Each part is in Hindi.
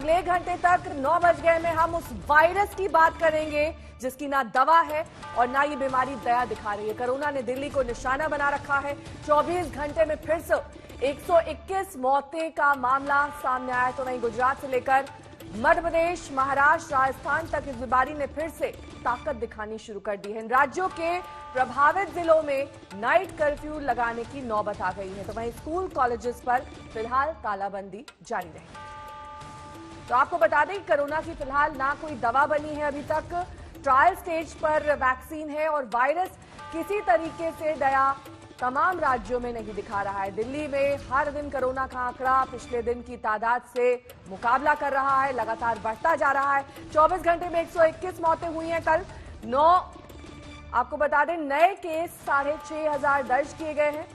अगले घंटे तक 9 बज गए में हम उस वायरस की बात करेंगे जिसकी ना दवा है और ना ये बीमारी दया दिखा रही है। कोरोना ने दिल्ली को निशाना बना रखा है। 24 घंटे में फिर से 121 मौतें का मामला सामने आया। तो वहीं गुजरात से लेकर मध्य प्रदेश, महाराष्ट्र, राजस्थान तक इस बीमारी ने फिर से ताकत दिखानी शुरू कर दी है। इन राज्यों के प्रभावित जिलों में नाइट कर्फ्यू लगाने की नौबत आ गई है। तो वहीं स्कूल कॉलेजेस पर फिलहाल तालाबंदी जारी रहेगी। तो आपको बता दें कि कोरोना की फिलहाल ना कोई दवा बनी है, अभी तक ट्रायल स्टेज पर वैक्सीन है और वायरस किसी तरीके से दया तमाम राज्यों में नहीं दिखा रहा है। दिल्ली में हर दिन कोरोना का आंकड़ा पिछले दिन की तादाद से मुकाबला कर रहा है, लगातार बढ़ता जा रहा है। 24 घंटे में 121 मौतें हुई हैं। कल 9 आपको बता दें नए केस 6,500 दर्ज किए गए हैं।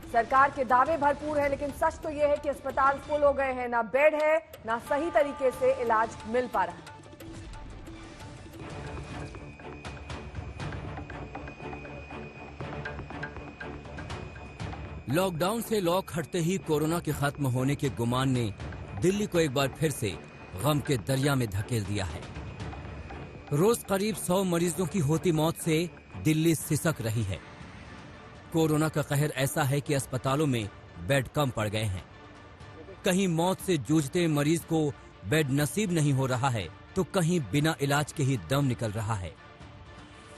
सरकार के दावे भरपूर है, लेकिन सच तो यह है कि अस्पताल फुल हो गए हैं, ना बेड है, ना सही तरीके से इलाज मिल पा रहा है। लॉकडाउन से लॉक हटते ही कोरोना के खत्म होने के गुमान ने दिल्ली को एक बार फिर से गम के दरिया में धकेल दिया है। रोज करीब 100 मरीजों की होती मौत से दिल्ली सिसक रही है। कोरोना का कहर ऐसा है कि अस्पतालों में बेड कम पड़ गए हैं। कहीं मौत से जूझते मरीज को बेड नसीब नहीं हो रहा है, तो कहीं बिना इलाज के ही दम निकल रहा है।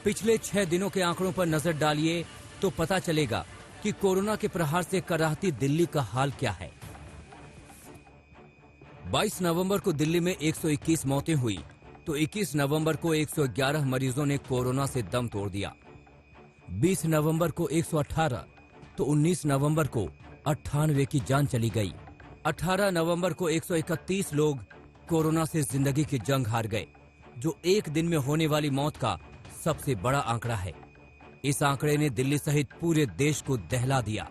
पिछले 6 दिनों के आंकड़ों पर नजर डालिए तो पता चलेगा कि कोरोना के प्रहार से कराहती दिल्ली का हाल क्या है। 22 नवंबर को दिल्ली में 121 मौतें हुई, तो 21 नवंबर को 111 मरीजों ने कोरोना से दम तोड़ दिया। 20 नवंबर को 118, तो 19 नवंबर को 98 की जान चली गई। 18 नवंबर को 131 लोग कोरोना से जिंदगी की जंग हार गए, जो एक दिन में होने वाली मौत का सबसे बड़ा आंकड़ा है। इस आंकड़े ने दिल्ली सहित पूरे देश को दहला दिया।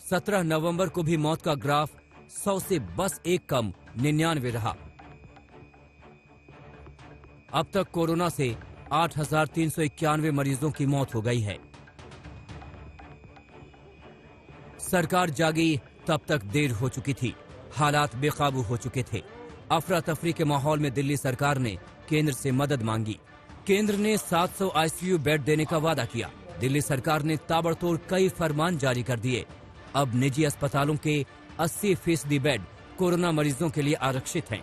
17 नवंबर को भी मौत का ग्राफ 100 से बस एक कम 99 रहा। अब तक कोरोना से 8,391 मरीजों की मौत हो गई है। सरकार जागी तब तक देर हो चुकी थी। हालात बेकाबू हो चुके थे। अफरा तफरी के माहौल में दिल्ली सरकार ने केंद्र से मदद मांगी। केंद्र ने 700 आईसीयू बेड देने का वादा किया। दिल्ली सरकार ने ताबड़तोड़ कई फरमान जारी कर दिए। अब निजी अस्पतालों के 80% बेड कोरोना मरीजों के लिए आरक्षित हैं।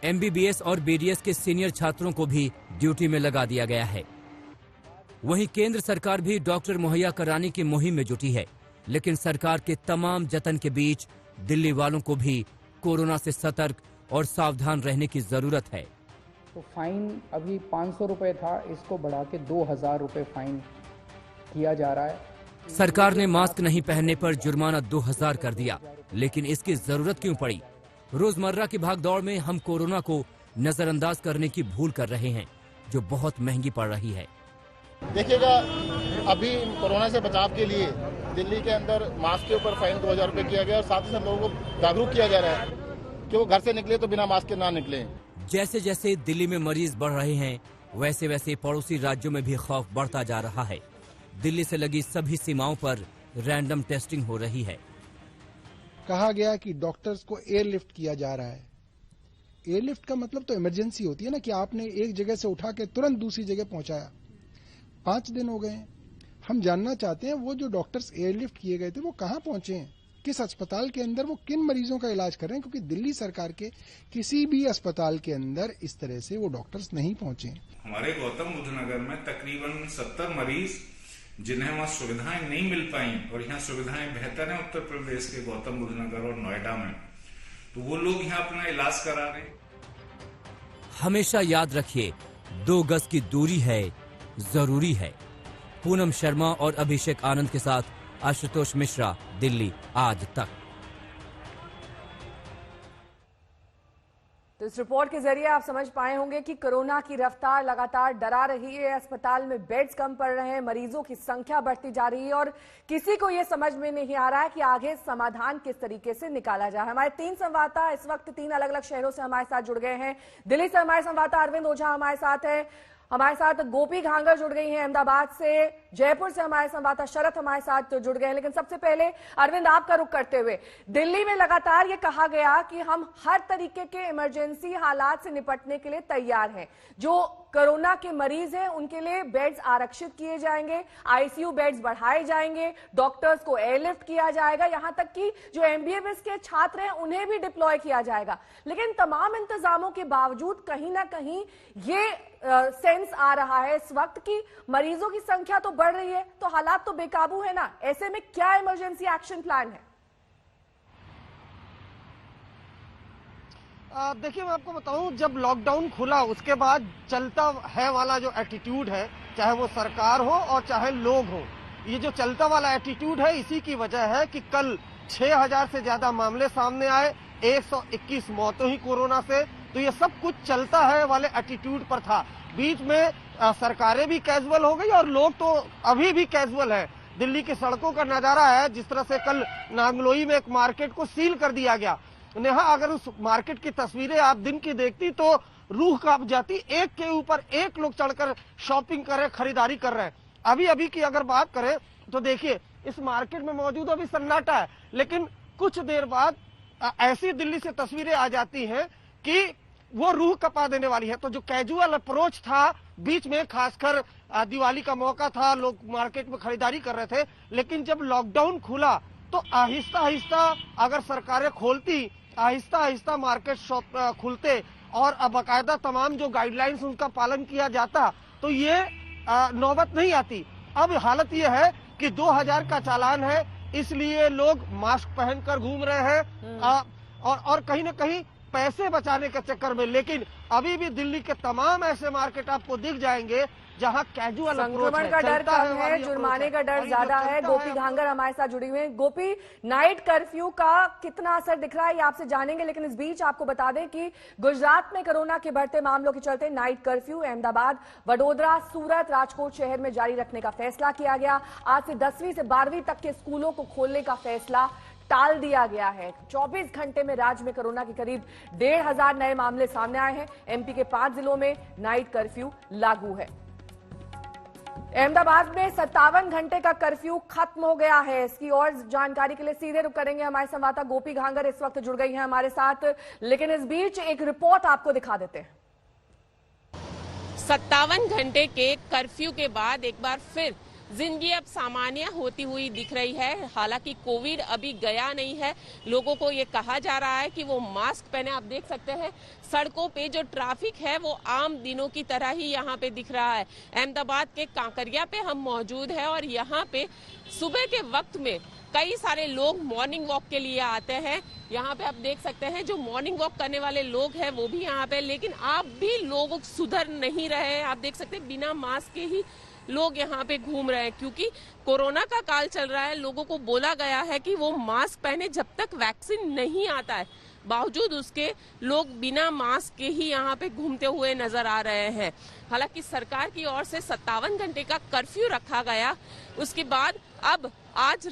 एमबीबीएस और बीडीएस के सीनियर छात्रों को भी ड्यूटी में लगा दिया गया है। वहीं केंद्र सरकार भी डॉक्टर मुहैया कराने की मुहिम में जुटी है। लेकिन सरकार के तमाम जतन के बीच दिल्ली वालों को भी कोरोना से सतर्क और सावधान रहने की जरूरत है। तो फाइन अभी 500 रुपए था, इसको बढ़ा के 2,000 रुपए फाइन किया जा रहा है। सरकार ने मास्क नहीं पहनने पर जुर्माना 2,000 कर दिया, लेकिन इसकी जरूरत क्यों पड़ी? रोजमर्रा की भागदौड़ में हम कोरोना को नजरअंदाज करने की भूल कर रहे हैं, जो बहुत महंगी पड़ रही है। देखिएगा, अभी कोरोना से बचाव के लिए दिल्ली के अंदर मास्क के ऊपर फाइन 2,000 रुपए किया गया और साथ ही साथ लोगों को जागरूक किया जा रहा है कि वो घर से निकले तो बिना मास्क के ना निकले। जैसे जैसे दिल्ली में मरीज बढ़ रहे हैं, वैसे वैसे पड़ोसी राज्यों में भी खौफ बढ़ता जा रहा है। दिल्ली से लगी सभी सीमाओं पर रैंडम टेस्टिंग हो रही है। कहा गया कि डॉक्टर्स को एयरलिफ्ट किया जा रहा है। एयरलिफ्ट का मतलब तो इमरजेंसी होती है ना, कि आपने एक जगह से उठा के तुरंत दूसरी जगह पहुंचाया। 5 दिन हो गए। हम जानना चाहते हैं वो जो डॉक्टर्स एयरलिफ्ट किए गए थे वो कहां पहुंचे हैं, किस अस्पताल के अंदर वो किन मरीजों का इलाज कर रहे हैं, क्योंकि दिल्ली सरकार के किसी भी अस्पताल के अंदर इस तरह से वो डॉक्टर्स नहीं पहुंचे। हमारे गौतम बुद्ध नगर में तकरीबन 70 मरीज जिन्हें वहां सुविधाएं नहीं मिल पाई, और यहाँ सुविधाएं बेहतर हैं उत्तर प्रदेश के गौतम बुद्ध नगर और नोएडा में, तो वो लोग यहाँ अपना इलाज करा रहे हैं। हमेशा याद रखिए, 2 गज की दूरी है, जरूरी है। पूनम शर्मा और अभिषेक आनंद के साथ आशुतोष मिश्रा, दिल्ली आज तक। तो इस रिपोर्ट के जरिए आप समझ पाए होंगे कि कोरोना की रफ्तार लगातार डरा रही है। अस्पताल में बेड्स कम पड़ रहे हैं, मरीजों की संख्या बढ़ती जा रही है और किसी को यह समझ में नहीं आ रहा है कि आगे समाधान किस तरीके से निकाला जाए। हमारे 3 संवाददाता इस वक्त 3 अलग अलग शहरों से हमारे साथ जुड़ गए हैं। दिल्ली से हमारे संवाददाता अरविंद ओझा हमारे साथ है, हमारे साथ गोपी घांगर जुड़ गई हैं अहमदाबाद से, जयपुर से हमारे संवाददाता शरद हमारे साथ जुड़ गए हैं। लेकिन सबसे पहले अरविंद, आपका रुख करते हुए, दिल्ली में लगातार ये कहा गया कि हम हर तरीके के इमरजेंसी हालात से निपटने के लिए तैयार हैं। जो कोरोना के मरीज हैं उनके लिए बेड्स आरक्षित किए जाएंगे, आईसीयू बेड्स बढ़ाए जाएंगे, डॉक्टर्स को एयरलिफ्ट किया जाएगा, यहां तक कि जो एमबीबीएस के छात्र हैं उन्हें भी डिप्लॉय किया जाएगा। लेकिन तमाम इंतजामों के बावजूद कहीं ना कहीं ये सेंस आ रहा है इस वक्त कि मरीजों की संख्या तो बढ़ रही है, तो हालात तो बेकाबू है ना। ऐसे में क्या इमरजेंसी एक्शन प्लान है? देखिए, मैं आपको बताऊं, जब लॉकडाउन खुला उसके बाद चलता है वाला जो एटीट्यूड है, चाहे वो सरकार हो और चाहे लोग हो, ये जो चलता वाला एटीट्यूड है, इसी की वजह है कि कल 6000 से ज्यादा मामले सामने आए, 121 मौतें हुई कोरोना से। तो ये सब कुछ चलता है वाले एटीट्यूड पर था। बीच में सरकारें भी कैजुअल हो गई और लोग तो अभी भी कैजुअल है। दिल्ली की सड़कों का नजारा है, जिस तरह से कल नांगलोई में एक मार्केट को सील कर दिया गया। नेहा, अगर उस मार्केट की तस्वीरें आप दिन की देखती तो रूह कांप जाती। एक के ऊपर एक लोग चढ़कर शॉपिंग कर रहे, खरीदारी कर रहे हैं। अभी की अगर बात करें तो देखिए, इस मार्केट में मौजूद अभी सन्नाटा है, लेकिन कुछ देर बाद ऐसी दिल्ली से तस्वीरें आ जाती हैं कि वो रूह कपा देने वाली है। तो जो कैजुअल अप्रोच था, बीच में खासकर दिवाली का मौका था, लोग मार्केट में खरीदारी कर रहे थे, लेकिन जब लॉकडाउन खुला तो आहिस्ता आहिस्ता अगर सरकारें खोलती, आहिस्ता आहिस्ता मार्केट शॉप खुलते और बाकायदा तमाम जो गाइडलाइंस उनका पालन किया जाता, तो ये नौबत नहीं आती। अब हालत ये है कि 2000 का चालान है, इसलिए लोग मास्क पहनकर घूम रहे हैं और कहीं ना कहीं पैसे बचाने के चक्कर में। लेकिन अभी भी दिल्ली के तमाम ऐसे मार्केट आपको दिख जाएंगे जहां कैजुअल संक्रमण का डर कम है, जुर्माने का डर ज्यादा है। गोपी घांगर हमारे साथ जुड़ी हुई हैं। गोपी, नाइट कर्फ्यू का कितना असर दिख रहा है ये आपसे जानेंगे, लेकिन इस बीच आपको बता दें कि गुजरात में कोरोना के बढ़ते मामलों के चलते नाइट कर्फ्यू अहमदाबाद, वडोदरा, सूरत, राजकोट शहर में जारी रखने का फैसला किया गया। आज से 10वीं से 12वीं तक के स्कूलों को खोलने का फैसला टाल दिया गया है। 24 घंटे में राज्य में कोरोना के करीब 1500 नए मामले सामने आए हैं। एमपी के 5 जिलों में नाइट कर्फ्यू लागू है। अहमदाबाद में 57 घंटे का कर्फ्यू खत्म हो गया है। इसकी और जानकारी के लिए सीधे रुक करेंगे, हमारे संवाददाता गोपी घांगर इस वक्त जुड़ गई हैं हमारे साथ। लेकिन इस बीच एक रिपोर्ट आपको दिखा देते हैं। 57 घंटे के कर्फ्यू के बाद एक बार फिर जिंदगी अब सामान्य होती हुई दिख रही है। हालांकि कोविड अभी गया नहीं है। लोगों को ये कहा जा रहा है कि वो मास्क पहने। आप देख सकते हैं सड़कों पे जो ट्रैफिक है वो आम दिनों की तरह ही यहाँ पे दिख रहा है। अहमदाबाद के कांकरिया पे हम मौजूद हैं और यहाँ पे सुबह के वक्त में कई सारे लोग मॉर्निंग वॉक के लिए आते हैं। यहाँ पे आप देख सकते हैं जो मॉर्निंग वॉक करने वाले लोग हैं वो भी यहाँ पे, लेकिन आप भी लोग सुधर नहीं रहे हैं। आप देख सकते हैं बिना मास्क के ही लोग यहाँ पे घूम रहे हैं, क्योंकि कोरोना का काल चल रहा है। लोगों को बोला गया है कि वो मास्क पहने जब तक वैक्सीन नहीं आता है। बावजूद उसके लोग बिना मास्क के ही यहाँ पे घूमते हुए नजर आ रहे हैं। हालांकि सरकार की ओर से 57 घंटे का कर्फ्यू रखा गया। उसके बाद अब आज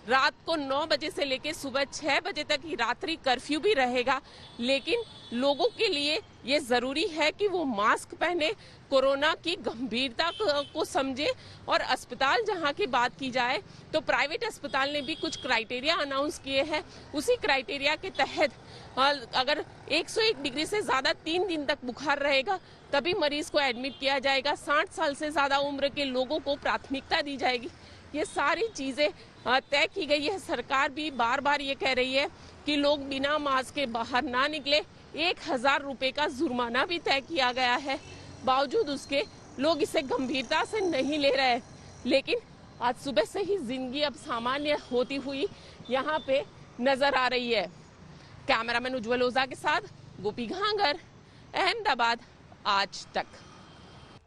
रात को 9 बजे से लेकर सुबह 6 बजे तक ही रात्रि कर्फ्यू भी रहेगा। लेकिन लोगों के लिए ये जरूरी है कि वो मास्क पहने, कोरोना की गंभीरता को समझे। और अस्पताल जहां की बात की जाए तो प्राइवेट अस्पताल ने भी कुछ क्राइटेरिया अनाउंस किए हैं। उसी क्राइटेरिया के तहत अगर 101 डिग्री से ज्यादा 3 दिन तक बुखार रहेगा तभी मरीज को एडमिट किया जाएगा। 60 साल से ज्यादा उम्र के लोगों को प्राथमिकता दी जाएगी। ये सारी चीजें तय की गई है। सरकार भी बार बार ये कह रही है कि लोग बिना मास्क के बाहर ना निकले। 1000 रुपए का जुर्माना भी तय किया गया है। बावजूद उसके लोग इसे गंभीरता से नहीं ले रहे। लेकिन आज सुबह से ही जिंदगी अब सामान्य होती हुई यहाँ पे नजर आ रही है। कैमरामैन उज्जवल ओझा के साथ गोपी घांगर, अहमदाबाद आज तक।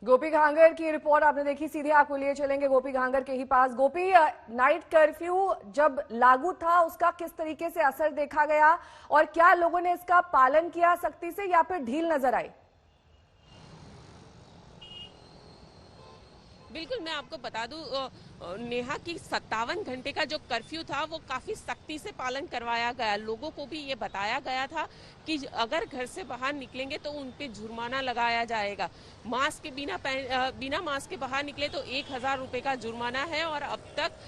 गोपी घांगर की रिपोर्ट आपने देखी। सीधे आपको लिए चलेंगे गोपी घांगर के ही पास। गोपी, नाइट कर्फ्यू जब लागू था उसका किस तरीके से असर देखा गया और क्या लोगों ने इसका पालन किया सख्ती से या फिर ढील नजर आई? बिल्कुल, मैं आपको बता दूं नेहा की 57 घंटे का जो कर्फ्यू था वो काफी सख्ती से पालन करवाया गया। लोगों को भी ये बताया गया था कि अगर घर से बाहर निकलेंगे तो उन पे जुर्माना लगाया जाएगा। मास्क के बिना मास्क के बाहर निकले तो 1000 रुपए का जुर्माना है और अब तक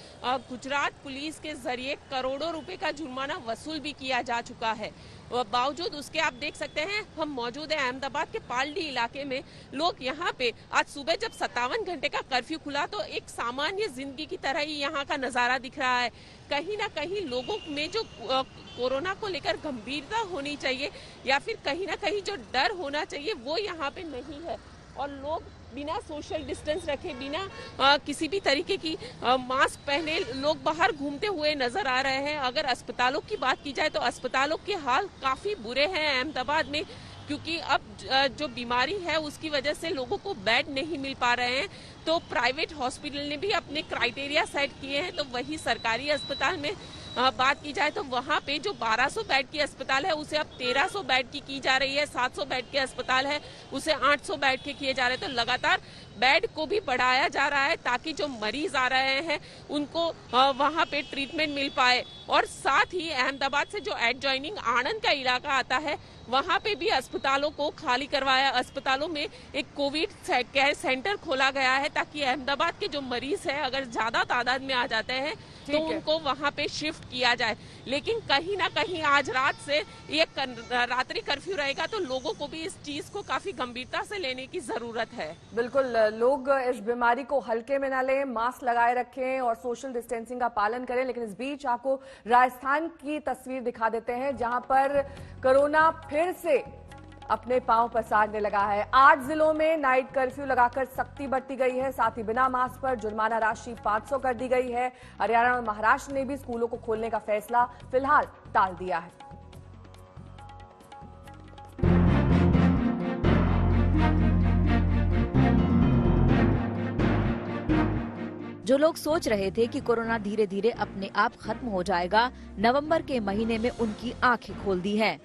गुजरात पुलिस के जरिए करोड़ों रुपए का जुर्माना वसूल भी किया जा चुका है। बावजूद उसके आप देख सकते हैं हम मौजूद है अहमदाबाद के पालडी इलाके में। लोग यहाँ पे आज सुबह जब 57 घंटे का कर्फ्यू खुला तो एक सामान्य जिंदगी की तरह ही यहाँ का नजारा दिख रहा है। कहीं ना कहीं लोगों में जो कोरोना को लेकर गंभीरता होनी चाहिए या फिर कहीं ना कहीं जो डर होना चाहिए वो यहाँ पे नहीं है और लोग बिना सोशल डिस्टेंस रखे, बिना किसी भी तरीके की मास्क पहने लोग बाहर घूमते हुए नजर आ रहे हैं। अगर अस्पतालों की बात की जाए तो अस्पतालों के हाल काफी बुरे हैं अहमदाबाद में, क्योंकि अब जो बीमारी है उसकी वजह से लोगों को बेड नहीं मिल पा रहे हैं। तो प्राइवेट हॉस्पिटल ने भी अपने क्राइटेरिया सेट किए हैं। तो वही सरकारी अस्पताल में बात की जाए तो वहाँ पे जो 1200 बेड की अस्पताल है उसे अब 1300 बेड की जा रही है। 700 बेड के अस्पताल है उसे 800 बेड के किए जा रहे हैं। तो लगातार बेड को भी बढ़ाया जा रहा है ताकि जो मरीज आ रहे हैं उनको वहाँ पे ट्रीटमेंट मिल पाए। और साथ ही अहमदाबाद से जो एडजॉइनिंग आणंद का इलाका आता है वहाँ पे भी अस्पतालों को खाली करवाया। अस्पतालों में एक कोविड केयर सेंटर खोला गया है ताकि अहमदाबाद के जो मरीज हैं अगर ज्यादा तादाद में आ जाते हैं तो उनको वहाँ पे शिफ्ट किया जाए। लेकिन कहीं ना कहीं आज रात से ये रात्रि कर्फ्यू रहेगा तो लोगों को भी इस चीज को काफी गंभीरता से लेने की जरूरत है। बिल्कुल, लोग इस बीमारी को हल्के में न लें, मास्क लगाए रखें और सोशल डिस्टेंसिंग का पालन करें। लेकिन इस बीच आपको राजस्थान की तस्वीर दिखा देते हैं जहां पर कोरोना फिर से अपने पांव पसारने लगा है। 8 जिलों में नाइट कर्फ्यू लगाकर सख्ती बरती गई है। साथ ही बिना मास्क पर जुर्माना राशि 500 कर दी गई है। हरियाणा और महाराष्ट्र ने भी स्कूलों को खोलने का फैसला फिलहाल टाल दिया है। जो लोग सोच रहे थे कि कोरोना धीरे धीरे अपने आप खत्म हो जाएगा, नवंबर के महीने में उनकी आंखें खोल दी हैं।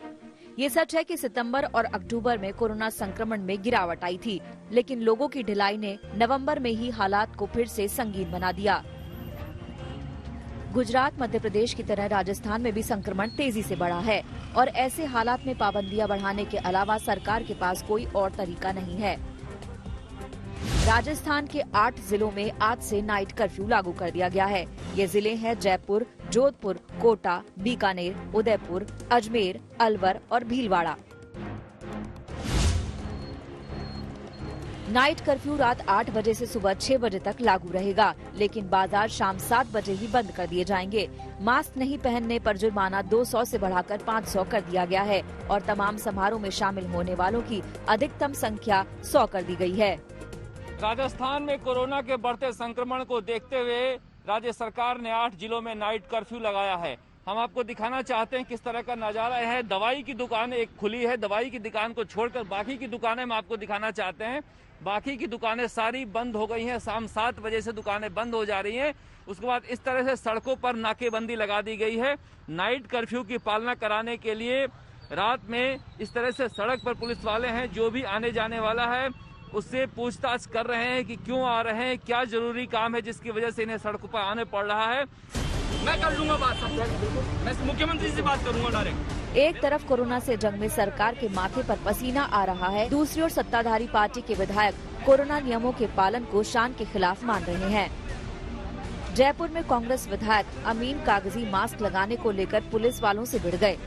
ये सच है कि सितंबर और अक्टूबर में कोरोना संक्रमण में गिरावट आई थी, लेकिन लोगों की ढिलाई ने नवंबर में ही हालात को फिर से संगीन बना दिया। गुजरात, मध्य प्रदेश की तरह राजस्थान में भी संक्रमण तेजी से बढ़ा है और ऐसे हालात में पाबंदियां बढ़ाने के अलावा सरकार के पास कोई और तरीका नहीं है। राजस्थान के 8 जिलों में आज से नाइट कर्फ्यू लागू कर दिया गया है। ये जिले हैं जयपुर, जोधपुर, कोटा, बीकानेर, उदयपुर, अजमेर, अलवर और भीलवाड़ा। नाइट कर्फ्यू रात 8 बजे से सुबह 6 बजे तक लागू रहेगा, लेकिन बाजार शाम 7 बजे ही बंद कर दिए जाएंगे। मास्क नहीं पहनने पर जुर्माना 200 से बढ़ाकर 500 कर दिया गया है और तमाम समारोह में शामिल होने वालों की अधिकतम संख्या 100 कर दी गई है। राजस्थान में कोरोना के बढ़ते संक्रमण को देखते हुए राज्य सरकार ने 8 जिलों में नाइट कर्फ्यू लगाया है। हम आपको दिखाना चाहते हैं किस तरह का नजारा है। दवाई की दुकान एक खुली है, दवाई की दुकान को छोड़कर बाकी की दुकानें हम आपको दिखाना चाहते हैं। बाकी की दुकानें सारी बंद हो गई हैं। शाम 7 बजे से दुकानें बंद हो जा रही हैं। उसके बाद इस तरह से सड़कों पर नाकेबंदी लगा दी गई है। नाइट कर्फ्यू की पालना कराने के लिए रात में इस तरह से सड़क पर पुलिस वाले हैं, जो भी आने जाने वाला है उससे पूछताछ कर रहे हैं कि क्यों आ रहे हैं, क्या जरूरी काम है जिसकी वजह से इन्हें सड़कों पर आने पड़ रहा है। मैं कर लूंगा बात, सब मैं मुख्यमंत्री से बात करूंगा डायरेक्ट। एक तरफ कोरोना से जंग में सरकार के माथे पर पसीना आ रहा है, दूसरी ओर सत्ताधारी पार्टी के विधायक कोरोना नियमों के पालन को शान के खिलाफ मान रहे हैं। जयपुर में कांग्रेस विधायक अमीन कागजी मास्क लगाने को लेकर पुलिस वालों से भिड़ गए।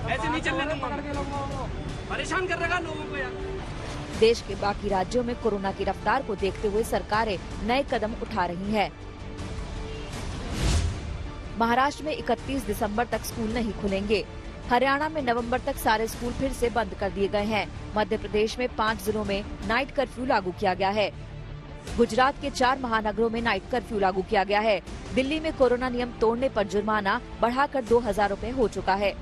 ऐसे नहीं चलने दूंगा, परेशान कर रहा लोगों को यार। देश के बाकी राज्यों में कोरोना की रफ्तार को देखते हुए सरकारें नए कदम उठा रही हैं। महाराष्ट्र में 31 दिसंबर तक स्कूल नहीं खुलेंगे। हरियाणा में नवंबर तक सारे स्कूल फिर से बंद कर दिए गए हैं। मध्य प्रदेश में 5 जिलों में नाइट कर्फ्यू लागू किया गया है। गुजरात के 4 महानगरों में नाइट कर्फ्यू लागू किया गया है। दिल्ली में कोरोना नियम तोड़ने पर जुर्माना बढ़ाकर 2000 रुपए हो चुका है।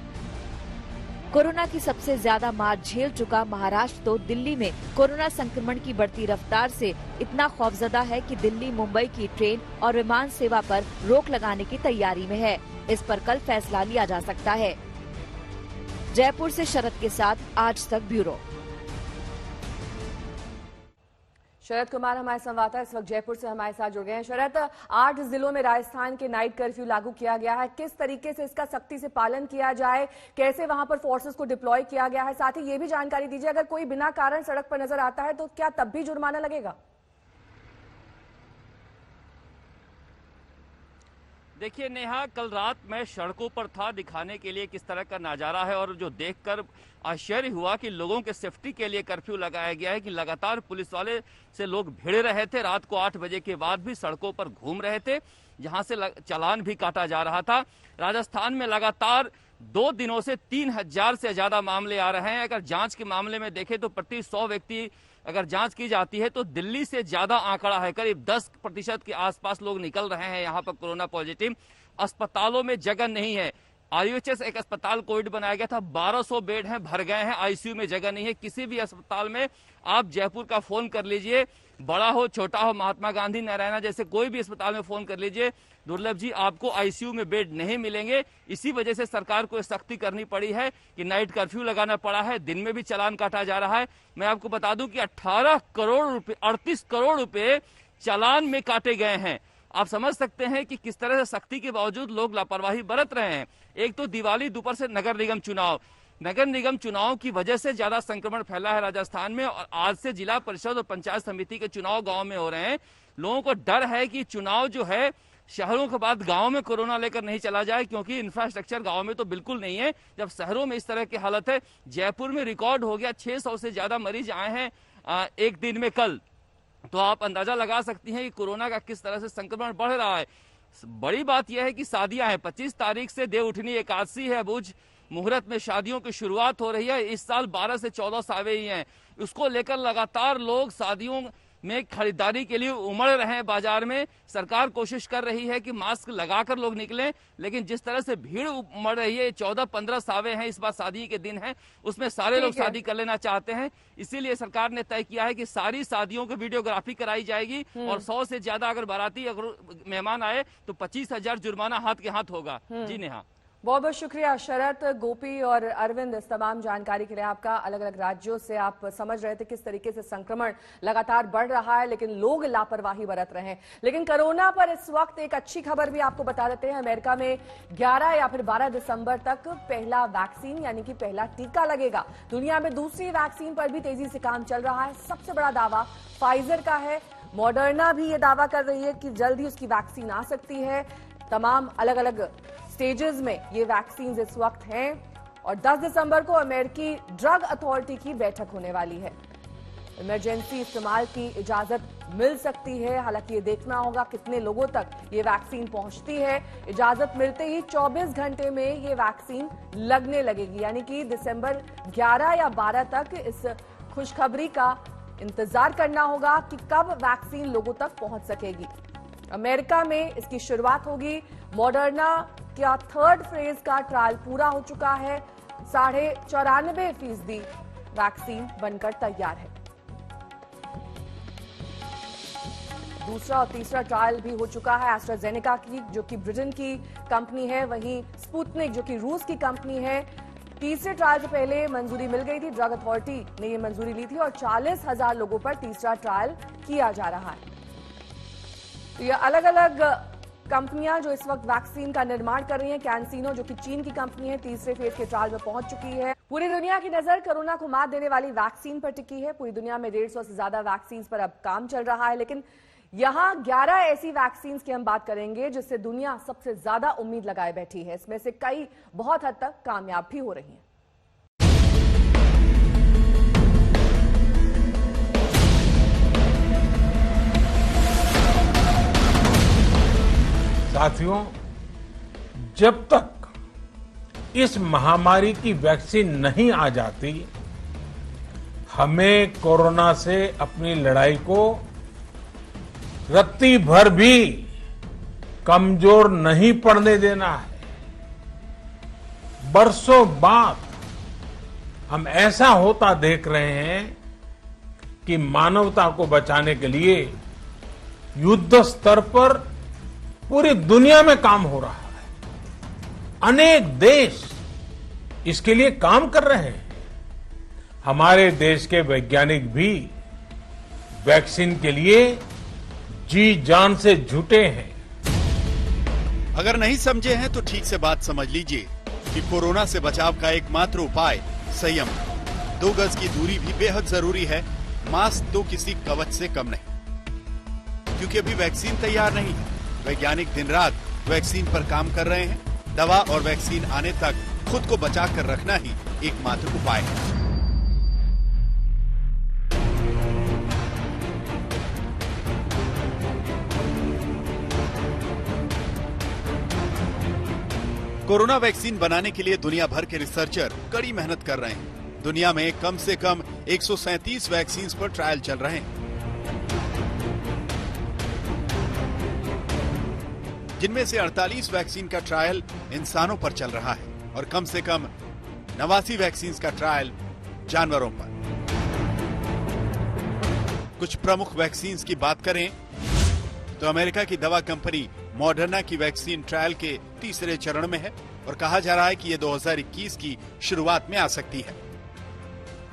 कोरोना की सबसे ज्यादा मार झेल चुका महाराष्ट्र तो दिल्ली में कोरोना संक्रमण की बढ़ती रफ्तार से इतना खौफजदा है कि दिल्ली मुंबई की ट्रेन और विमान सेवा पर रोक लगाने की तैयारी में है। इस पर कल फैसला लिया जा सकता है। जयपुर से शरद के साथ आज तक ब्यूरो। शरद कुमार हमारे संवाददाता इस वक्त जयपुर से हमारे साथ जुड़ गए हैं। शरद, 8 जिलों में राजस्थान के नाइट कर्फ्यू लागू किया गया है, किस तरीके से इसका सख्ती से पालन किया जाए, कैसे वहां पर फोर्सेस को डिप्लॉय किया गया है, साथ ही ये भी जानकारी दीजिए अगर कोई बिना कारण सड़क पर नजर आता है तो क्या तब भी जुर्माना लगेगा? देखिए नेहा, कल रात मैं सड़कों पर था दिखाने के लिए किस तरह का नजारा है और जो देखकर आश्चर्य हुआ कि लोगों के सेफ्टी के लिए कर्फ्यू लगाया गया है कि लगातार पुलिस वाले से लोग भिड़ रहे थे। रात को 8 बजे के बाद भी सड़कों पर घूम रहे थे, जहां से चालान भी काटा जा रहा था। राजस्थान में लगातार 2 दिनों से 3000 से ज्यादा मामले आ रहे हैं। अगर जांच के मामले में देखें तो प्रति 100 व्यक्ति अगर जांच की जाती है तो दिल्ली से ज्यादा आंकड़ा है। करीब 10% के आसपास लोग निकल रहे हैं यहाँ पर कोरोना पॉजिटिव। अस्पतालों में जगह नहीं है। आरयूएचएस एक अस्पताल कोविड बनाया गया था, 1200 बेड हैं, भर गए हैं। आईसीयू में जगह नहीं है। किसी भी अस्पताल में आप जयपुर का फोन कर लीजिए, बड़ा हो छोटा हो, महात्मा गांधी नारायणा जैसे कोई भी अस्पताल में फोन कर लीजिए, दुर्लभ जी आपको आईसीयू में बेड नहीं मिलेंगे। इसी वजह से सरकार को सख्ती करनी पड़ी है कि नाइट कर्फ्यू लगाना पड़ा है। दिन में भी चालान काटा जा रहा है। मैं आपको बता दूं कि 18 करोड़ रुपए 38 करोड़ रुपए चालान में काटे गए हैं। आप समझ सकते हैं कि किस तरह से सख्ती के बावजूद लोग लापरवाही बरत रहे हैं। एक तो दिवाली, दोपहर से नगर निगम चुनाव की वजह से ज्यादा संक्रमण फैला है राजस्थान में और आज से जिला परिषद और पंचायत समिति के चुनाव गांव में हो रहे हैं। लोगों को डर है कि चुनाव जो है शहरों के बाद गांव में कोरोना लेकर नहीं चला जाए, क्योंकि इंफ्रास्ट्रक्चर गांव में तो बिल्कुल नहीं है। जब शहरों में इस तरह की हालत है, जयपुर में रिकॉर्ड हो गया 600 से ज्यादा मरीज आए हैं एक दिन में कल, तो आप अंदाजा लगा सकती हैं कि कोरोना का किस तरह से संक्रमण बढ़ रहा है। बड़ी बात यह है कि शादियां हैं, 25 तारीख से देवउठनी एकादशी है, अबूझ मुहूर्त में शादियों की शुरुआत हो रही है। इस साल 12 से 14 सावे ही हैं। उसको लेकर लगातार लोग शादियों में खरीदारी के लिए उमड़ रहे हैं बाजार में। सरकार कोशिश कर रही है कि मास्क लगाकर लोग निकलें, लेकिन जिस तरह से भीड़ उमड़ रही है, 14-15 सावे हैं, इस बार शादी के दिन है, उसमें सारे लोग शादी कर लेना चाहते हैं। इसीलिए सरकार ने तय किया है कि सारी शादियों की वीडियोग्राफी कराई जाएगी और 100 से ज्यादा अगर बाराती अगर मेहमान आए तो 25,000 जुर्माना हाथ के हाथ होगा। जी नेहा, बहुत बहुत शुक्रिया शरद, गोपी और अरविंद, इस तमाम जानकारी के लिए आपका। अलग अलग राज्यों से आप समझ रहे थे किस तरीके से संक्रमण लगातार बढ़ रहा है, लेकिन लोग लापरवाही बरत रहे हैं। लेकिन कोरोना पर इस वक्त एक अच्छी खबर भी आपको बता देते हैं। अमेरिका में 11 या फिर 12 दिसंबर तक पहला वैक्सीन यानी कि पहला टीका लगेगा। दुनिया में दूसरी वैक्सीन पर भी तेजी से काम चल रहा है। सबसे बड़ा दावा फाइजर का है। मॉडर्ना भी ये दावा कर रही है कि जल्द ही उसकी वैक्सीन आ सकती है। तमाम अलग अलग स्टेजेस में ये वैक्सीन इस वक्त हैं और 10 दिसंबर को अमेरिकी ड्रग अथॉरिटी की बैठक होने वाली है। इमरजेंसी इस्तेमाल की इजाजत मिल सकती है। हालांकि ये देखना होगा कितने लोगों तक ये वैक्सीन पहुंचती है। इजाजत मिलते ही 24 घंटे में ये वैक्सीन लगने लगेगी, यानी कि दिसंबर 11 या 12 तक इस खुशखबरी का इंतजार करना होगा कि कब वैक्सीन लोगों तक पहुंच सकेगी। अमेरिका में इसकी शुरुआत होगी। मॉडर्ना का 3rd फेज का ट्रायल पूरा हो चुका है। 94.5% वैक्सीन बनकर तैयार है। दूसरा और तीसरा ट्रायल भी हो चुका है। एस्ट्राजेनेका की, जो कि ब्रिटेन की कंपनी है, वहीं स्पुतनिक जो कि रूस की कंपनी है। तीसरे ट्रायल से पहले मंजूरी मिल गई थी, ड्रग अथॉरिटी ने ये मंजूरी ली थी और 40,000 लोगों पर तीसरा ट्रायल किया जा रहा है। तो ये अलग अलग कंपनियां जो इस वक्त वैक्सीन का निर्माण कर रही हैं। कैंसिनो जो कि चीन की कंपनी है, तीसरे फेज के ट्रायल में पहुंच चुकी है। पूरी दुनिया की नजर कोरोना को मात देने वाली वैक्सीन पर टिकी है। पूरी दुनिया में 150 से ज्यादा वैक्सीन पर अब काम चल रहा है, लेकिन यहां 11 ऐसी वैक्सीन की हम बात करेंगे जिससे दुनिया सबसे ज्यादा उम्मीद लगाए बैठी है। इसमें से कई बहुत हद तक कामयाब भी हो रही हैं। साथियों, जब तक इस महामारी की वैक्सीन नहीं आ जाती, हमें कोरोना से अपनी लड़ाई को रत्ती भर भी कमजोर नहीं पड़ने देना है। बरसों बाद हम ऐसा होता देख रहे हैं कि मानवता को बचाने के लिए युद्ध स्तर पर पूरी दुनिया में काम हो रहा है। अनेक देश इसके लिए काम कर रहे हैं। हमारे देश के वैज्ञानिक भी वैक्सीन के लिए जी जान से जुटे हैं। अगर नहीं समझे हैं तो ठीक से बात समझ लीजिए कि कोरोना से बचाव का एकमात्र उपाय संयम। 2 गज की दूरी भी बेहद जरूरी है। मास्क तो किसी कवच से कम नहीं, क्योंकि अभी वैक्सीन तैयार नहीं है। वैज्ञानिक दिन रात वैक्सीन पर काम कर रहे हैं। दवा और वैक्सीन आने तक खुद को बचा कर रखना ही एकमात्र उपाय है। कोरोना वैक्सीन बनाने के लिए दुनिया भर के रिसर्चर कड़ी मेहनत कर रहे हैं। दुनिया में कम से कम 137 वैक्सीन पर ट्रायल चल रहे हैं, जिनमें से 48 वैक्सीन का ट्रायल इंसानों पर चल रहा है और कम से कम 89 वैक्सीन का ट्रायल जानवरों पर। कुछ प्रमुख वैक्सीन की बात करें तो अमेरिका की दवा कंपनी मॉडर्ना की वैक्सीन ट्रायल के तीसरे चरण में है और कहा जा रहा है कि यह 2021 की शुरुआत में आ सकती है।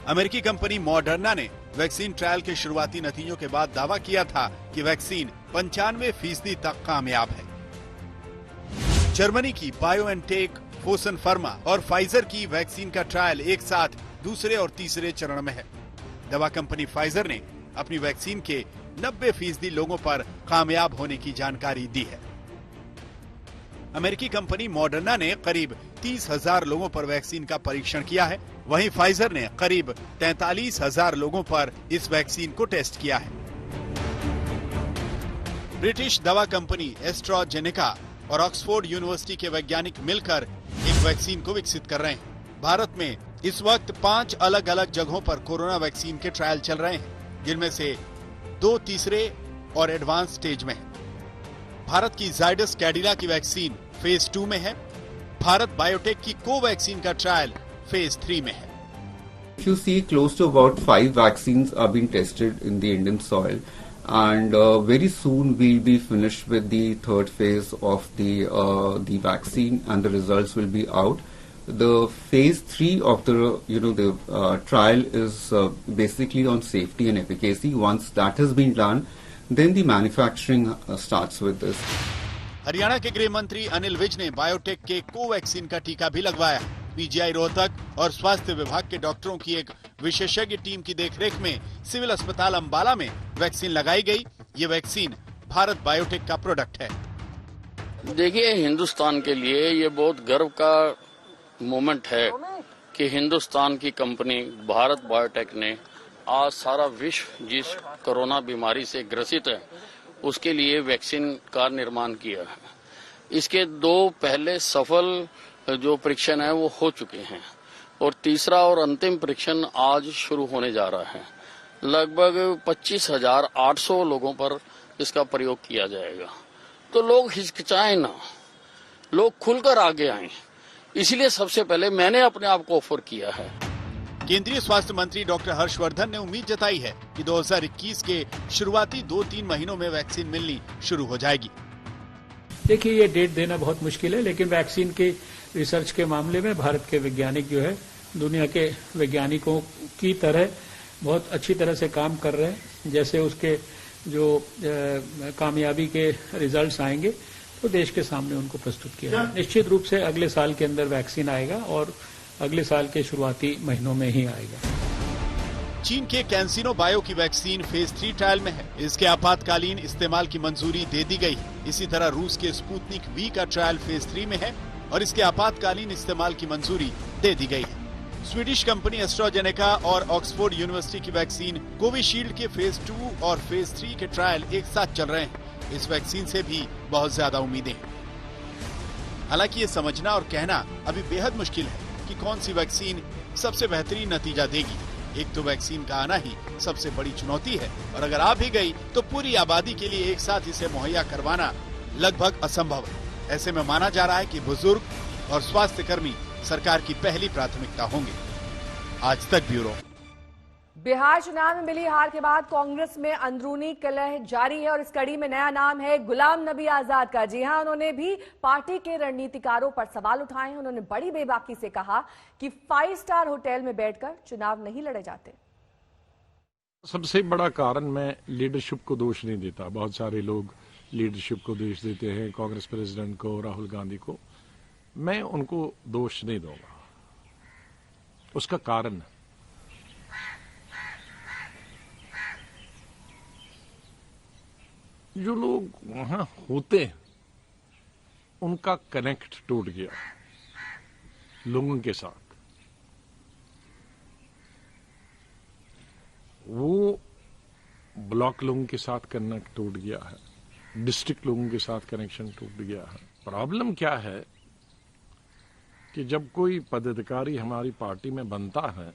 अमेरिकी कंपनी मॉडर्ना ने वैक्सीन ट्रायल के शुरुआती नतीजों के बाद दावा किया था कि वैक्सीन 95% तक कामयाब है। जर्मनी की बायोएनटेक, फोसन फार्मा और फाइजर की वैक्सीन का ट्रायल एक साथ दूसरे और तीसरे चरण में है। दवा कंपनी फाइजर ने अपनी वैक्सीन के 90% लोगों पर कामयाब होने की जानकारी दी है। अमेरिकी कंपनी मॉडर्ना ने करीब 30,000 लोगों पर वैक्सीन का परीक्षण किया है। वहीं फाइजर ने करीब 43,000 लोगों पर इस वैक्सीन को टेस्ट किया है। ब्रिटिश दवा कंपनी एस्ट्राजेनेका और ऑक्सफोर्ड यूनिवर्सिटी के वैज्ञानिक मिलकर एक वैक्सीन को विकसित कर रहे हैं। भारत में इस वक्त 5 अलग अलग जगहों पर कोरोना वैक्सीन के ट्रायल चल रहे हैं, जिनमें से 2 तीसरे और एडवांस स्टेज में है। भारत की जाइडस कैडिला की वैक्सीन फेज 2 में है। भारत बायोटेक की कोवैक्सीन का ट्रायल फेज 3 में है। If you see, close to about 5 vaccines are being tested in the Indian soil, and very soon we'll be finished with the 3rd phase of the vaccine, and the results will be out. The phase 3 of the trial is basically on safety and efficacy. Once that has been done, then the manufacturing starts with this. Haryana के गृह मंत्री अनिल विज ने बायोटेक के कोवैक्सीन का टीका भी लगवाया। पीजीआई रोहतक और स्वास्थ्य विभाग के डॉक्टरों की एक विशेषज्ञ टीम की देखरेख में सिविल अस्पताल अंबाला में वैक्सीन लगाई गई। ये वैक्सीन भारत बायोटेक का प्रोडक्ट है। देखिए, हिंदुस्तान के लिए ये बहुत गर्व का मोमेंट है कि हिंदुस्तान की कंपनी भारत बायोटेक ने आज सारा विश्व जिस कोरोना बीमारी से ग्रसित है उसके लिए वैक्सीन का निर्माण किया है। इसके 2 पहले सफल जो परीक्षण है वो हो चुके हैं और तीसरा और अंतिम परीक्षण आज शुरू होने जा रहा है। लगभग 25,800 लोगों पर इसका प्रयोग किया जाएगा। तो लोग हिचकिचाएं ना, लोग खुलकर आगे आएं। इसलिए सबसे पहले मैंने अपने आप को ऑफर किया है। केंद्रीय स्वास्थ्य मंत्री डॉक्टर हर्षवर्धन ने उम्मीद जताई है कि 2021 के शुरुआती 2-3 महीनों में वैक्सीन मिलनी शुरू हो जाएगी। देखिए, ये डेट देना बहुत मुश्किल है, लेकिन वैक्सीन के रिसर्च के मामले में भारत के वैज्ञानिक जो है दुनिया के वैज्ञानिकों की तरह बहुत अच्छी तरह से काम कर रहे हैं। जैसे उसके जो कामयाबी के रिजल्ट्स आएंगे तो देश के सामने उनको प्रस्तुत किया जाएगा। निश्चित रूप से अगले साल के अंदर वैक्सीन आएगा और अगले साल के शुरुआती महीनों में ही आएगा। चीन के कैंसिनो बायो की वैक्सीन फेज 3 ट्रायल में है। इसके आपातकालीन इस्तेमाल की मंजूरी दे दी गई। इसी तरह रूस के स्पुतनिक वी का ट्रायल फेज 3 में है और इसके आपातकालीन इस्तेमाल की मंजूरी दे दी गई है। स्वीडिश कंपनी एस्ट्राजेनेका और ऑक्सफोर्ड यूनिवर्सिटी की वैक्सीन कोविशील्ड के फेज 2 और फेज 3 के ट्रायल एक साथ चल रहे हैं। इस वैक्सीन से भी बहुत ज्यादा उम्मीदें हैं। हालांकि ये समझना और कहना अभी बेहद मुश्किल है कि कौन सी वैक्सीन सबसे बेहतरीन नतीजा देगी। एक तो वैक्सीन का आना ही सबसे बड़ी चुनौती है और अगर आ भी गई तो पूरी आबादी के लिए एक साथ इसे मुहैया करवाना लगभग असंभव है। ऐसे में माना जा रहा है कि बुजुर्ग और स्वास्थ्य कर्मी सरकार की पहली प्राथमिकता होंगे। आज तक ब्यूरो। बिहार चुनाव में मिली हार के बाद कांग्रेस में अंदरूनी कलह जारी है और इस कड़ी में नया नाम है गुलाम नबी आजाद का। जी हां, उन्होंने भी पार्टी के रणनीतिकारों पर सवाल उठाए हैं। उन्होंने बड़ी बेबाकी से कहा कि 5 स्टार होटल में बैठकर चुनाव नहीं लड़े जाते। सबसे बड़ा कारण मैं लीडरशिप को दोष नहीं देता। बहुत सारे लोग लीडरशिप को दोष देते हैं, कांग्रेस प्रेसिडेंट को, राहुल गांधी को। मैं उनको दोष नहीं दूंगा। उसका कारण जो लोग वहां होते हैं उनका कनेक्ट टूट गया लोगों के साथ। वो ब्लॉक लोगों के साथ कनेक्ट टूट गया है, डिस्ट्रिक्ट लोगों के साथ कनेक्शन टूट गया है। प्रॉब्लम क्या है कि जब कोई पदाधिकारी हमारी पार्टी में बनता है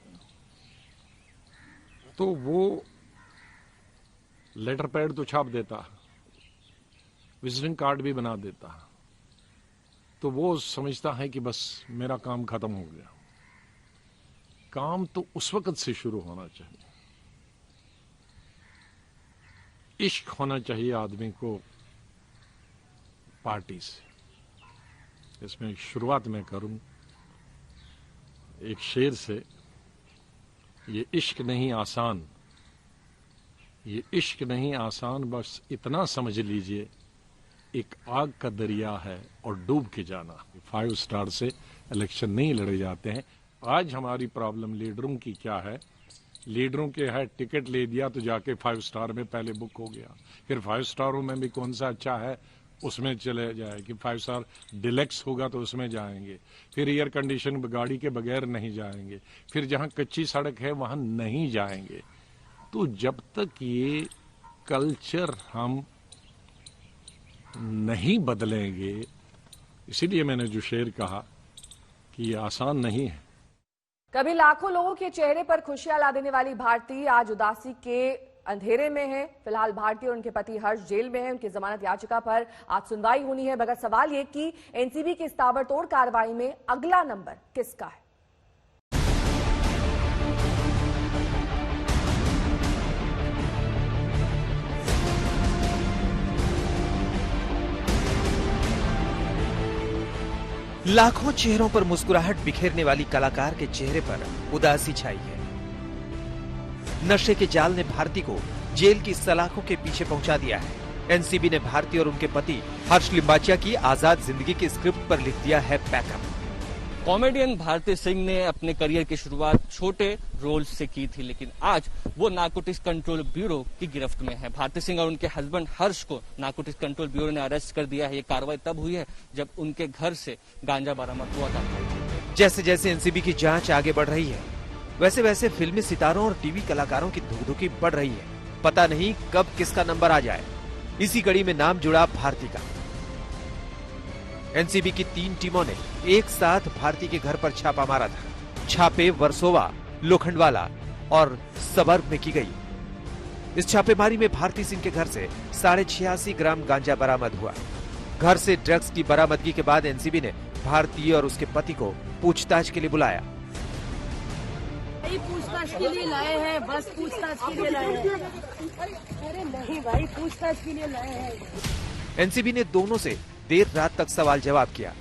तो वो लेटर पैड तो छाप देता है, विजिटिंग कार्ड भी बना देता है, तो वो समझता है कि बस मेरा काम खत्म हो गया। काम तो उस वक्त से शुरू होना चाहिए। इश्क होना चाहिए आदमी को पार्टी से। इसमें शुरुआत में करूं एक शेर से, ये इश्क नहीं आसान, ये इश्क नहीं आसान, बस इतना समझ लीजिए एक आग का दरिया है और डूब के जाना। 5 स्टार से इलेक्शन नहीं लड़े जाते हैं। आज हमारी प्रॉब्लम लीडरों की क्या है, लीडरों के है टिकट ले दिया तो जाके 5 स्टार में पहले बुक हो गया, फिर 5 स्टारों में भी कौन सा अच्छा है उसमें चले जाए कि 5 स्टार डिलेक्स होगा तो उसमें जाएंगे, फिर एयर कंडीशन गाड़ी के बगैर नहीं जाएंगे, फिर जहां कच्ची सड़क है वहां नहीं जाएंगे। तो जब तक ये कल्चर हम नहीं बदलेंगे, इसीलिए मैंने जो शेर कहा कि ये आसान नहीं है। कभी लाखों लोगों के चेहरे पर खुशियां ला देने वाली भारती आज उदासी के अंधेरे में है। फिलहाल भारती और उनके पति हर्ष जेल में हैं। उनकी जमानत याचिका पर आज सुनवाई होनी है, मगर सवाल ये कि एनसीबी की इस ताबड़तोड़ कार्रवाई में अगला नंबर किसका है। लाखों चेहरों पर मुस्कुराहट बिखेरने वाली कलाकार के चेहरे पर उदासी छाई है। नशे के जाल ने भारती को जेल की सलाखों के पीछे पहुंचा दिया है। एनसीबी ने भारती और उनके पति हर्ष लिम्बाचिया की आजाद जिंदगी की स्क्रिप्ट पर लिख दिया है पैकअप। कॉमेडियन भारती सिंह ने अपने करियर की शुरुआत छोटे रोल से की थी, लेकिन आज वो नारकोटिक्स कंट्रोल ब्यूरो की गिरफ्त में है। भारती सिंह और उनके हस्बैंड हर्ष को नारकोटिक्स कंट्रोल ब्यूरो ने अरेस्ट कर दिया है। ये कार्रवाई तब हुई है जब उनके घर से गांजा बरामद हुआ था। जैसे जैसे एनसीबी की जांच आगे बढ़ रही है, वैसे वैसे फिल्मी सितारों और टीवी कलाकारों की धुकधुकी बढ़ रही है। पता नहीं कब किसका नंबर आ जाए। इसी कड़ी में नाम जुड़ा भारती का। एनसीबी की 3 टीमों ने एक साथ भारती के घर पर छापा मारा था। छापे वर्सोवा, लोखंडवाला और सबर्ब में की गई। इस छापेमारी में भारती सिंह के घर से 86.5 ग्राम गांजा बरामद हुआ। घर से ड्रग्स की बरामदगी के बाद एनसीबी ने भारती और उसके पति को पूछताछ के लिए बुलाया। पूछताछ के लिए लाए हैं, बस पूछताछ के लिए लाए हैं। अरे नहीं भाई, पूछताछ के लिए लाए हैं। एनसीबी ने दोनों से देर रात तक सवाल जवाब किया।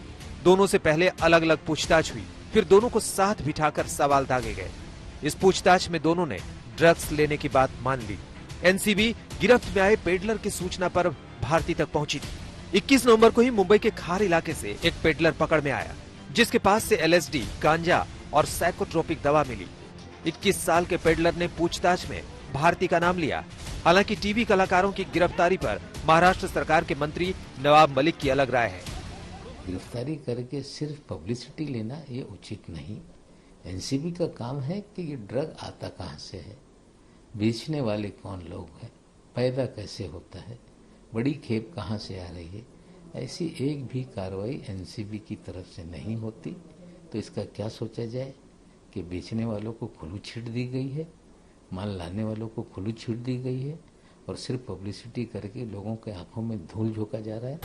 दोनों से पहले अलग अलग पूछताछ हुई, फिर दोनों को साथ बिठाकर सवाल दागे गए। इस पूछताछ में दोनों ने ड्रग्स लेने की बात मान ली। एनसीबी गिरफ्त में आए पेडलर की सूचना पर भारती तक पहुंची थी। 21 नवंबर को ही मुंबई के खार इलाके से एक पेडलर पकड़ में आया, जिसके पास से LSD, गांजा और साइकोट्रोपिक दवा मिली। 21 साल के पेडलर ने पूछताछ में भारती का नाम लिया। हालांकि टीवी कलाकारों की गिरफ्तारी पर महाराष्ट्र सरकार के मंत्री नवाब मलिक की अलग राय है। गिरफ्तारी करके सिर्फ पब्लिसिटी लेना ये उचित नहीं। एनसीबी का काम है कि ये ड्रग आता कहाँ से है, बेचने वाले कौन लोग हैं, पैदा कैसे होता है, बड़ी खेप कहाँ से आ रही है। ऐसी एक भी कार्रवाई एनसीबी की तरफ से नहीं होती तो इसका क्या सोचा जाए कि बेचने वालों को खुली छूट दी गई है, माल लाने वालों को खुली छूट दी गई है और सिर्फ पब्लिसिटी करके लोगों के आंखों में धूल झोंका जा रहा है।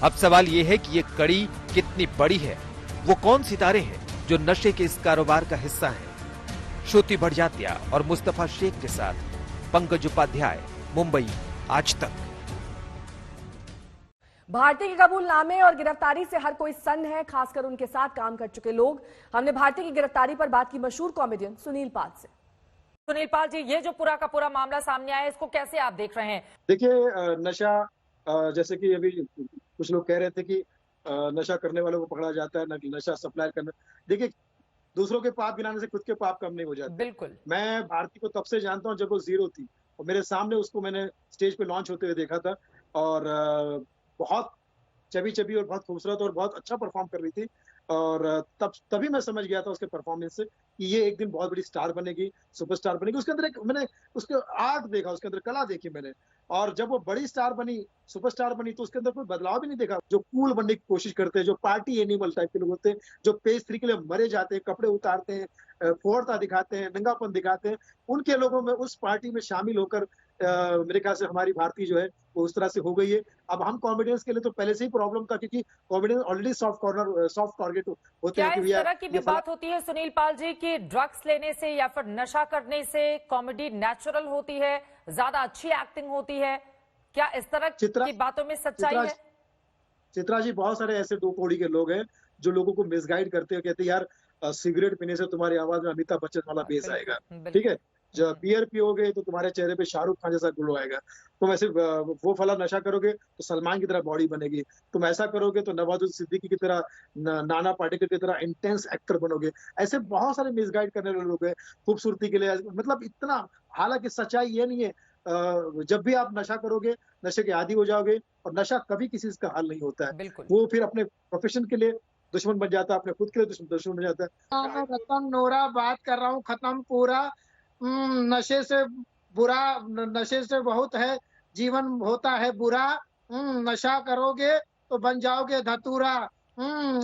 अब सवाल ये है कि ये कड़ी कितनी बड़ी है। वो कौन सितारे हैं जो नशे के इस कारोबार का हिस्सा हैं? श्रुति भड़जात्या और मुस्तफा शेख के साथ पंकज उपाध्याय, मुंबई, आज तक। भारती के कबूलनामे और गिरफ्तारी से हर कोई सन्न है, खासकर उनके साथ काम कर चुके लोग। हमने भारती की गिरफ्तारी पर बात की मशहूर कॉमेडियन सुनील पाल से। सुनील पाल जी, ये जो पूरा का पूरा मामला सामने आया है, इसको कैसे आप देख रहे हैं? देखिए, नशा जैसे कि अभी कुछ लोग कह रहे थे कि नशा करने वालों को पकड़ा जाता है, नशा सप्लाई करना। देखिए, दूसरों के पाप गिनाने से खुद के पाप कम नहीं हो जाते। बिल्कुल। मैं भारती को तब से जानता हूँ जब वो जीरो थी और मेरे सामने उसको मैंने स्टेज पे लॉन्च होते हुए देखा था और बहुत चबी और बहुत खूबसूरत और बहुत अच्छा परफॉर्म कर रही थी और तभी मैं समझ गया था उसके परफॉर्मेंस से कि ये एक दिन बहुत बड़ी स्टार बनेगी, सुपरस्टार बनेगी। उसके अंदर मैंने उसके आर्ट देखा, उसके अंदर कला देखी मैंने, और जब वो बड़ी स्टार बनी, सुपरस्टार बनी, तो उसके अंदर कोई बदलाव भी नहीं देखा। जो कूल बनने की कोशिश करते हैं, जो पार्टी एनिमल टाइप के लोग होते हैं, जो पेज 3 के लिए मरे जाते हैं, कपड़े उतारते हैं, फोड़ता दिखाते हैं, नंगापन दिखाते हैं, उनके लोगों में उस पार्टी में शामिल होकर मेरे ख्याल से हमारी भारतीय जो है वो उस तरह से हो गई है। अब हम कॉमेडियंस के लिए तो पहले से ही प्रॉब्लम था, क्योंकि कॉमेडियन ऑलरेडी सॉफ्ट टारगेट होते क्या हैं। इस तरह की भी बात होती है सुनील पाल जी कि ड्रग्स लेने से या फिर नशा करने से कॉमेडी नेचुरल होती है, ज्यादा अच्छी एक्टिंग होती है? क्या इस तरह की बातों में सच्चाई है? चित्रा जी, बहुत सारे ऐसे दो कौड़ी के लोग हैं जो लोगों को मिसगाइड करते हैं, कहते हैं यार सिगरेट पीने से तुम्हारी आवाज में अमिताभ बच्चन वाला बेस आएगा, ठीक है, जब बियर पियोगे तो तुम्हारे चेहरे पे शाहरुख खान जैसा ग्लो आएगा, तुम ऐसे वो फला नशा करोगे तो सलमान की तरह बॉडी बनेगी, तुम ऐसा करोगे तो नवाजुद्दीन सिद्दीकी की तरह, नाना पाटेकर की तरह इंटेंस एक्टर बनोगे। ऐसे बहुत सारे मिसगाइड करने वाले लोग हैं खूबसूरती के लिए, मतलब इतना। हालांकि सच्चाई ये नहीं है, जब भी आप नशा करोगे, नशे के आदी हो जाओगे, और नशा कभी किसी का हल नहीं होता है। वो फिर अपने प्रोफेशन के लिए दुश्मन बन जाता है, अपने खुद के लिए दुश्मन बन जाता है। रतन नोरा बात कर रहा हूँ, खत्म पूरा। नशे से बुरा, नशे से बहुत है, जीवन होता है बुरा। नशा करोगे तो बन जाओगे धतूरा।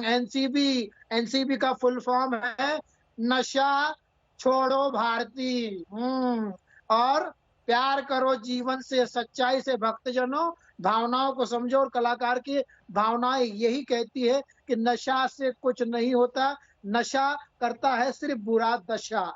एनसीबी का फुल फॉर्म है नशा छोड़ो भारती। और प्यार करो जीवन से, सच्चाई से, भक्तजनों, भावनाओं को समझो। और कलाकार की भावनाएं यही कहती है कि नशा से कुछ नहीं होता, नशा करता है सिर्फ बुरा दशा।